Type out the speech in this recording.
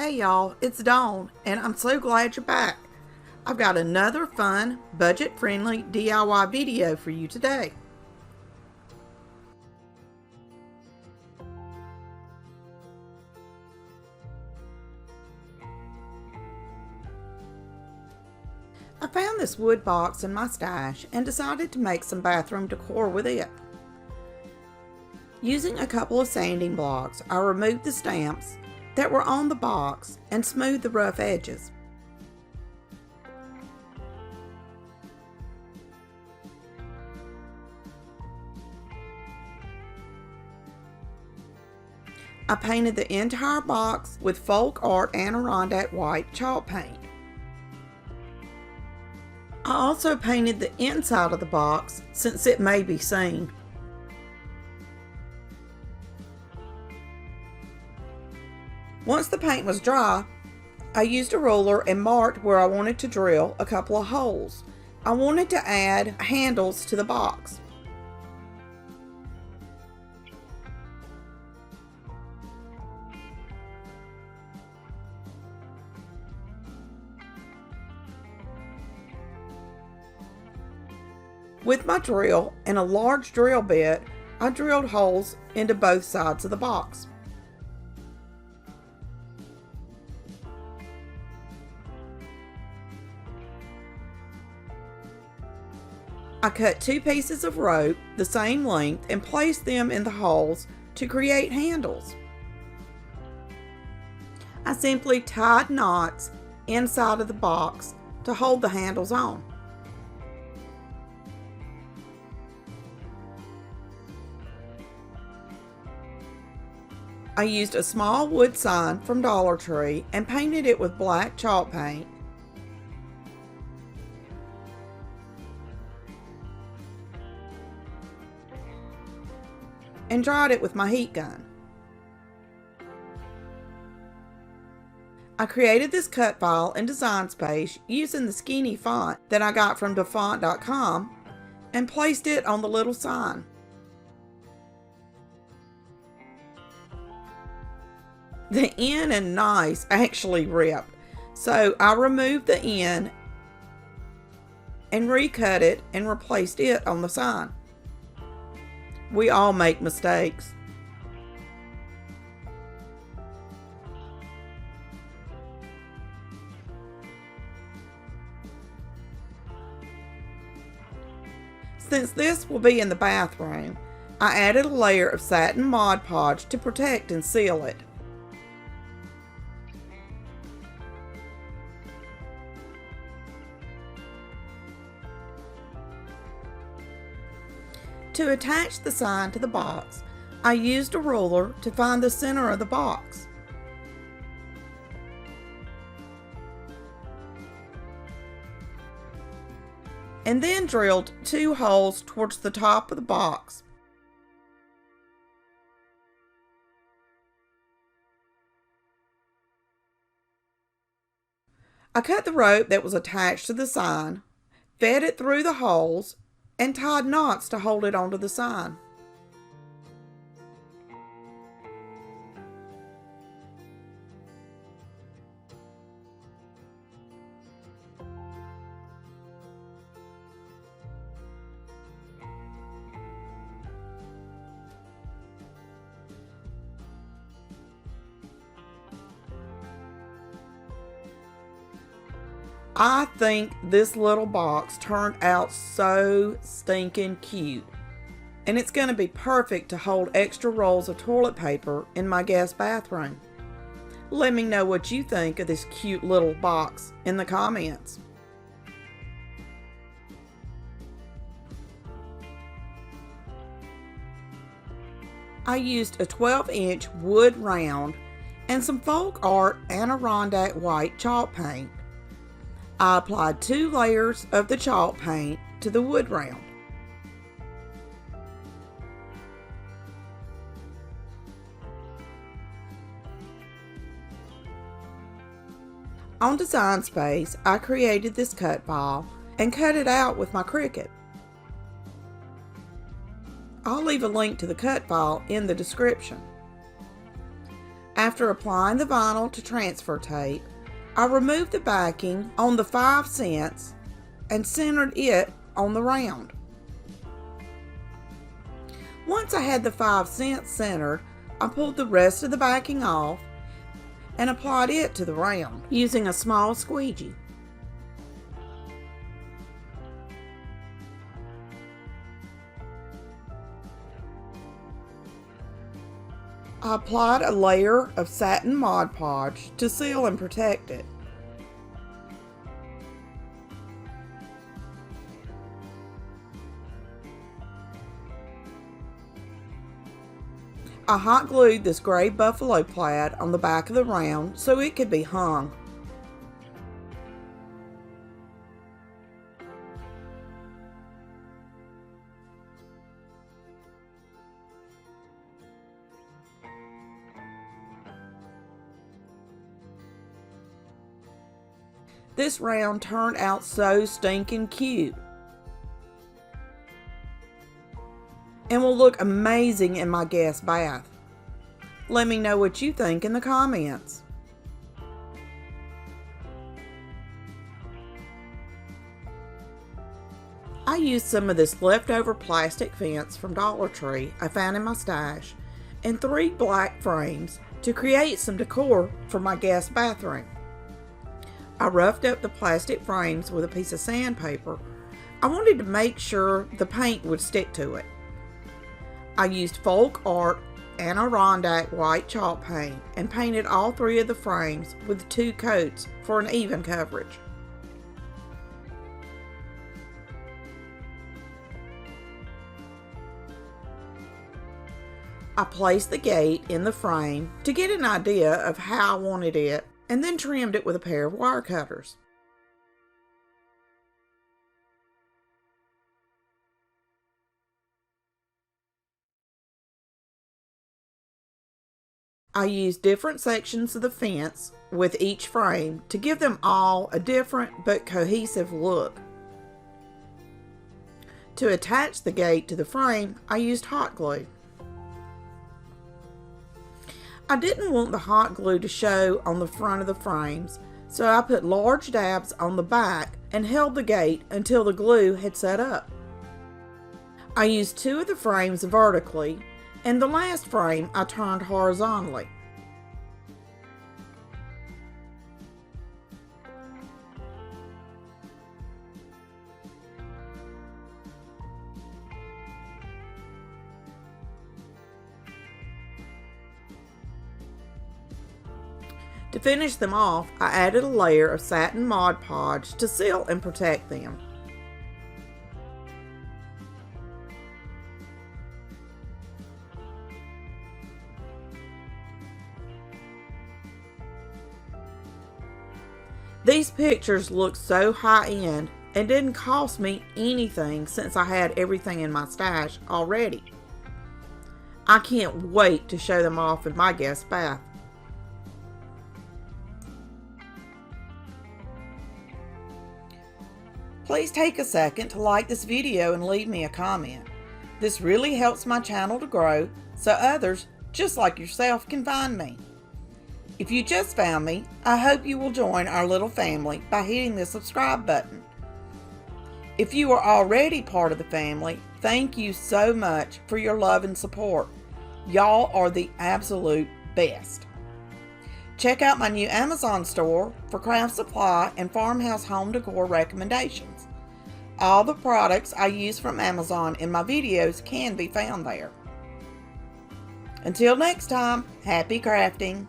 Hey y'all, it's Dawn, and I'm so glad you're back. I've got another fun, budget-friendly DIY video for you today. I found this wood box in my stash and decided to make some bathroom decor with it. Using a couple of sanding blocks, I removed the stamps that were on the box and smoothed the rough edges. I painted the entire box with Folk Art Adirondack white chalk paint. I also painted the inside of the box since it may be seen. Once the paint was dry, I used a ruler and marked where I wanted to drill a couple of holes. I wanted to add handles to the box. With my drill and a large drill bit, I drilled holes into both sides of the box. I cut 2 pieces of rope the same length and placed them in the holes to create handles. I simply tied knots inside of the box to hold the handles on. I used a small wood sign from Dollar Tree and painted it with black chalk paint. And dried it with my heat gun. I created this cut file in Design Space using the skinny font that I got from dafont.com and placed it on the little sign. The N in nice actually ripped, so I removed the N and recut it and replaced it on the sign. We all make mistakes. Since this will be in the bathroom, I added a layer of satin Mod Podge to protect and seal it. To attach the sign to the box, I used a ruler to find the center of the box. And then drilled 2 holes towards the top of the box. I cut the rope that was attached to the sign, fed it through the holes, and tied knots to hold it onto the sign. I think this little box turned out so stinking cute, and it's going to be perfect to hold extra rolls of toilet paper in my guest bathroom. Let me know what you think of this cute little box in the comments. I used a 12-inch wood round and some Folk Art Adirondack white chalk paint. I applied 2 layers of the chalk paint to the wood round. On Design Space, I created this cut file and cut it out with my Cricut. I'll leave a link to the cut file in the description. After applying the vinyl to transfer tape, I removed the backing on the 5 cents and centered it on the round. Once I had the 5 cents centered, I pulled the rest of the backing off and applied it to the round using a small squeegee. I applied a layer of satin Mod Podge to seal and protect it. I hot glued this gray buffalo plaid on the back of the round so it could be hung. This round turned out so stinking cute and will look amazing in my guest bath. Let me know what you think in the comments. I used some of this leftover plastic fence from Dollar Tree I found in my stash and 3 black frames to create some decor for my guest bathroom. I roughed up the plastic frames with a piece of sandpaper. I wanted to make sure the paint would stick to it. I used folk art Adirondack white chalk paint and painted all 3 of the frames with 2 coats for an even coverage. I placed the gate in the frame to get an idea of how I wanted it and then trimmed it with a pair of wire cutters. I used different sections of the fence with each frame to give them all a different but cohesive look. To attach the gate to the frame, I used hot glue. I didn't want the hot glue to show on the front of the frames, so I put large dabs on the back and held the gate until the glue had set up. I used 2 of the frames vertically, and the last frame I turned horizontally. To finish them off, I added a layer of satin Mod Podge to seal and protect them. These pictures look so high-end and didn't cost me anything since I had everything in my stash already. I can't wait to show them off in my guest bath. Please take a second to like this video and leave me a comment. This really helps my channel to grow so others just like yourself can find me. If you just found me, I hope you will join our little family by hitting the subscribe button. If you are already part of the family, thank you so much for your love and support. Y'all are the absolute best. Check out my new Amazon store for craft supply and farmhouse home decor recommendations. All the products I use from Amazon in my videos can be found there. Until next time, happy crafting!